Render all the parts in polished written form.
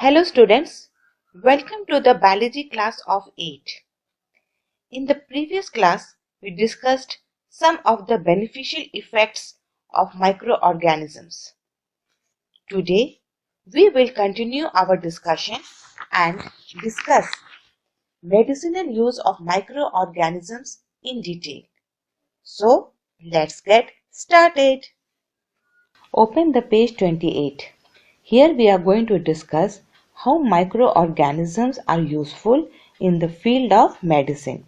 Hello students, welcome to the biology class of 8. In the previous class, we discussed some of the beneficial effects of microorganisms. Today, we will continue our discussion and discuss medicinal use of microorganisms in detail. So, let's get started. Open the page 28. Here we are going to discuss how microorganisms are useful in the field of medicine.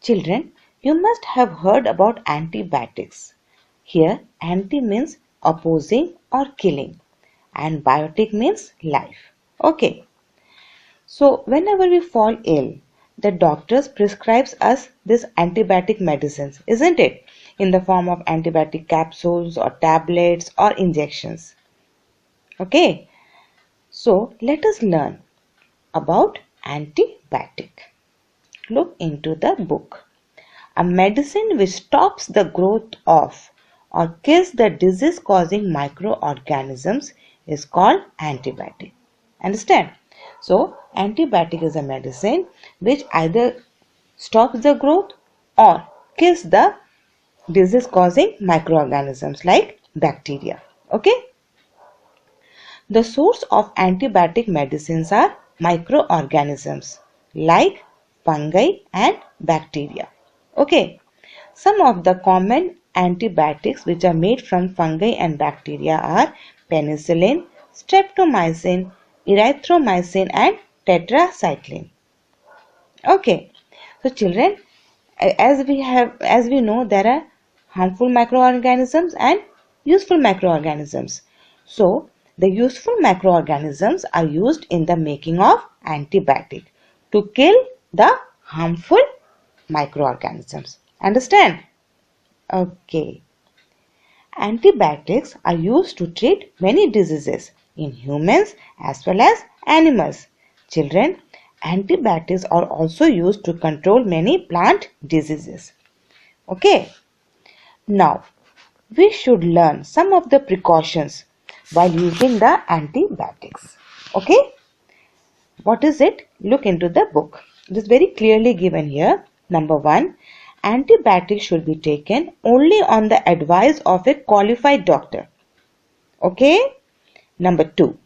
Children, you must have heard about antibiotics. Here, anti means opposing or killing and biotic means life. Okay. So, whenever we fall ill, the doctors prescribes us this antibiotic medicines, isn't it? In the form of antibiotic capsules or tablets or injections. Okay. So, let us learn about antibiotic. Look into the book. A medicine which stops the growth of or kills the disease causing microorganisms is called antibiotic. Understand? So, antibiotic is a medicine which either stops the growth or kills the disease causing microorganisms like bacteria. Okay? The source of antibiotic medicines are microorganisms like fungi and bacteria. Okay. Some of the common antibiotics which are made from fungi and bacteria are penicillin, streptomycin, erythromycin and tetracycline. Okay. So children, as we know, there are harmful microorganisms and useful microorganisms. So the useful microorganisms are used in the making of antibiotic to kill the harmful microorganisms. Understand? Okay. Antibiotics are used to treat many diseases in humans as well as animals. Children, antibiotics are also used to control many plant diseases. Okay. Now, we should learn some of the precautions while using the antibiotics. Okay. What is it? Look into the book. It is very clearly given here. Number 1. Antibiotics should be taken only on the advice of a qualified doctor. Okay? Number 2.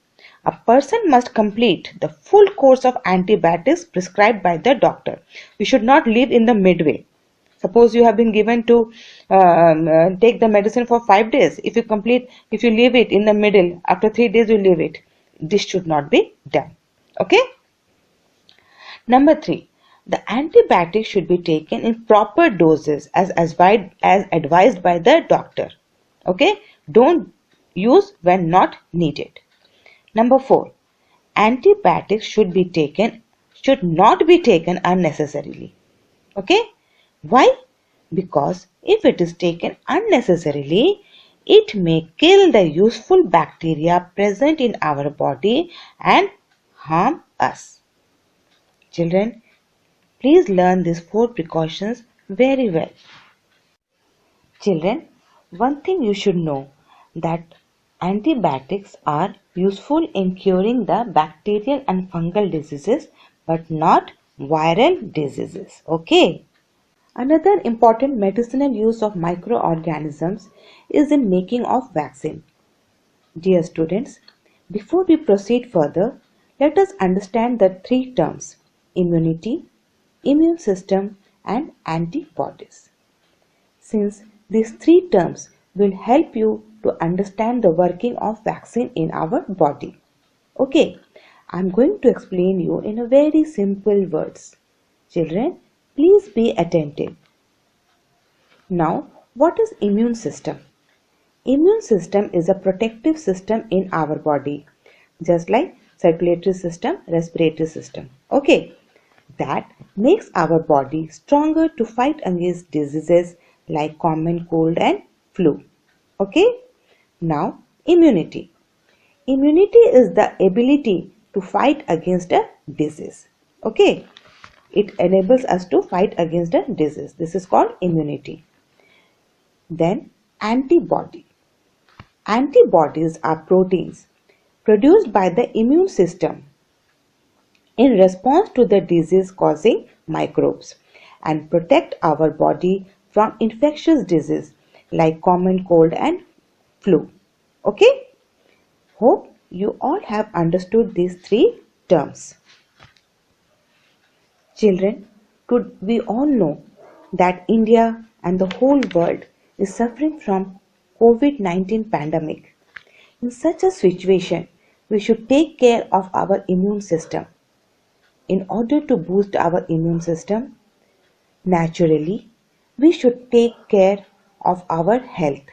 A person must complete the full course of antibiotics prescribed by the doctor. You should not leave in the midway. Suppose you have been given to take the medicine for 5 days. If you leave it in the middle, after 3 days you leave it. This should not be done. Okay? Number 3. The antibiotic should be taken in proper doses as advised by the doctor. Okay? Don't use when not needed. Number 4. Antibiotics should not be taken unnecessarily. Okay? Why? Because if it is taken unnecessarily, it may kill the useful bacteria present in our body and harm us. Children, please learn these 4 precautions very well. Children, one thing you should know that antibiotics are useful in curing the bacterial and fungal diseases but not viral diseases. Okay. Another important medicinal use of microorganisms is in making of vaccine. Dear students, before we proceed further, let us understand the 3 terms: immunity, immune system and antibodies. Since these 3 terms will help you to understand the working of vaccine in our body. Okay, I am going to explain you in a very simple words. Children, please be attentive. Now, what is immune system? Immune system is a protective system in our body, just like circulatory system, respiratory system. Okay, that makes our body stronger to fight against diseases like common cold and flu. Okay, now immunity. Immunity is the ability to fight against a disease. Okay, it enables us to fight against a disease. This is called immunity. Then antibody. Antibodies are proteins produced by the immune system in response to the disease causing microbes and protect our body from infectious disease like common cold and flu. Okay? Hope you all have understood these three terms. Children, we all know that India and the whole world is suffering from COVID-19 pandemic. In such a situation, we should take care of our immune system. In order to boost our immune system, naturally, we should take care of our health.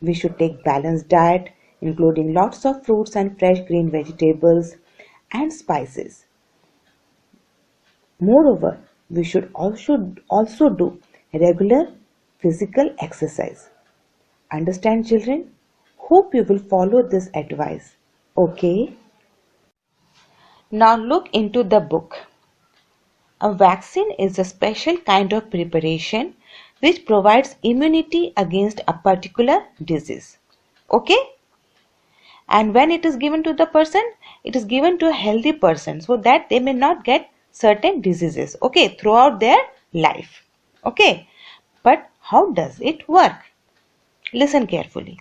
We should take balanced diet, including lots of fruits and fresh green vegetables and spices. Moreover, we should also do regular physical exercise. Understand, children? Hope you will follow this advice. Okay? Now look into the book. A vaccine is a special kind of preparation which provides immunity against a particular disease. Okay? And when it is given to the person, it is given to a healthy person so that they may not get certain diseases, okay, throughout their life. Okay? But how does it work? Listen carefully.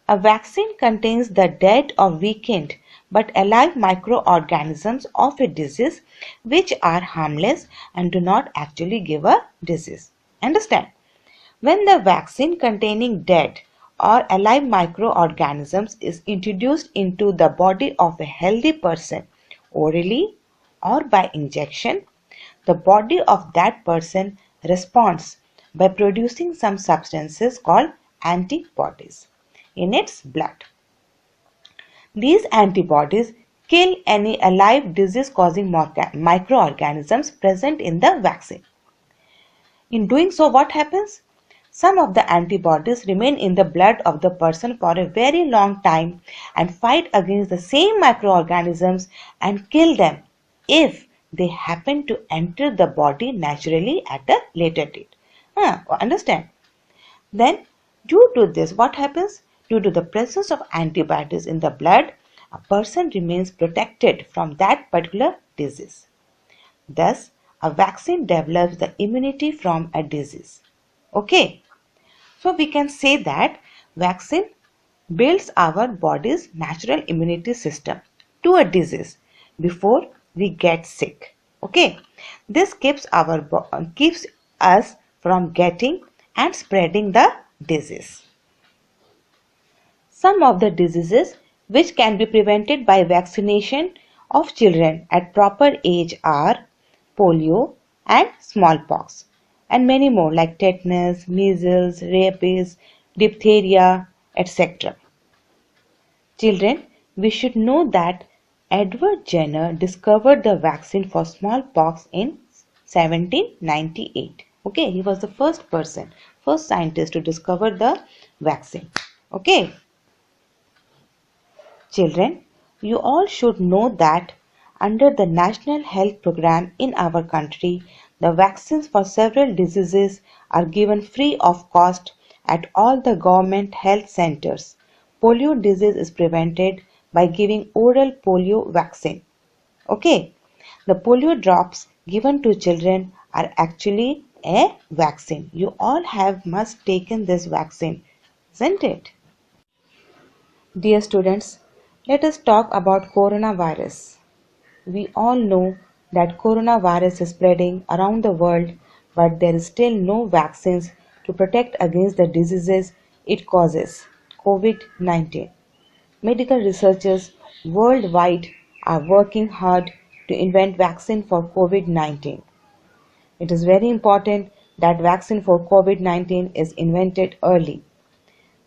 A vaccine contains the dead or weakened but alive microorganisms of a disease which are harmless and do not actually give a disease. Understand? When the vaccine containing dead or alive microorganisms is introduced into the body of a healthy person orally or by injection, the body of that person responds by producing some substances called antibodies in its blood. These antibodies kill any alive disease-causing microorganisms present in the vaccine. In doing so, what happens? Some of the antibodies remain in the blood of the person for a very long time and fight against the same microorganisms and kill them if they happen to enter the body naturally at a later date. Understand? Then, due to this, what happens? Due to the presence of antibodies in the blood, a person remains protected from that particular disease. Thus, a vaccine develops the immunity from a disease. Okay, so we can say that vaccine builds our body's natural immunity system to a disease before we get sick. Okay, this keeps us from getting and spreading the disease. Some of the diseases which can be prevented by vaccination of children at proper age are polio and smallpox, and many more like tetanus, measles, rabies, diphtheria, etc. Children, we should know that Edward Jenner discovered the vaccine for smallpox in 1798. Okay, he was the first scientist to discover the vaccine. Okay. Children, you all should know that under the National Health Program in our country, the vaccines for several diseases are given free of cost at all the government health centers. Polio disease is prevented by giving oral polio vaccine. Okay, the polio drops given to children are actually a vaccine. You all must taken this vaccine, isn't it? Dear students, let us talk about coronavirus. We all know that coronavirus is spreading around the world, but there is still no vaccines to protect against the diseases it causes. COVID-19. Medical researchers worldwide are working hard to invent vaccine for COVID-19. It is very important that vaccine for COVID-19 is invented early.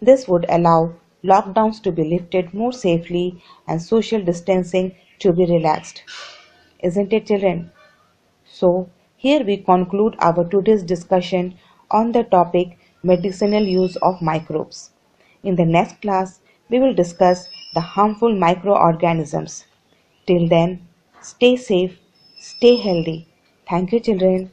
This would allow lockdowns to be lifted more safely and social distancing to be relaxed. Isn't it, children? So, here we conclude our today's discussion on the topic medicinal use of microbes. In the next class, we will discuss the harmful microorganisms. Till then, stay safe, stay healthy. Thank you, children.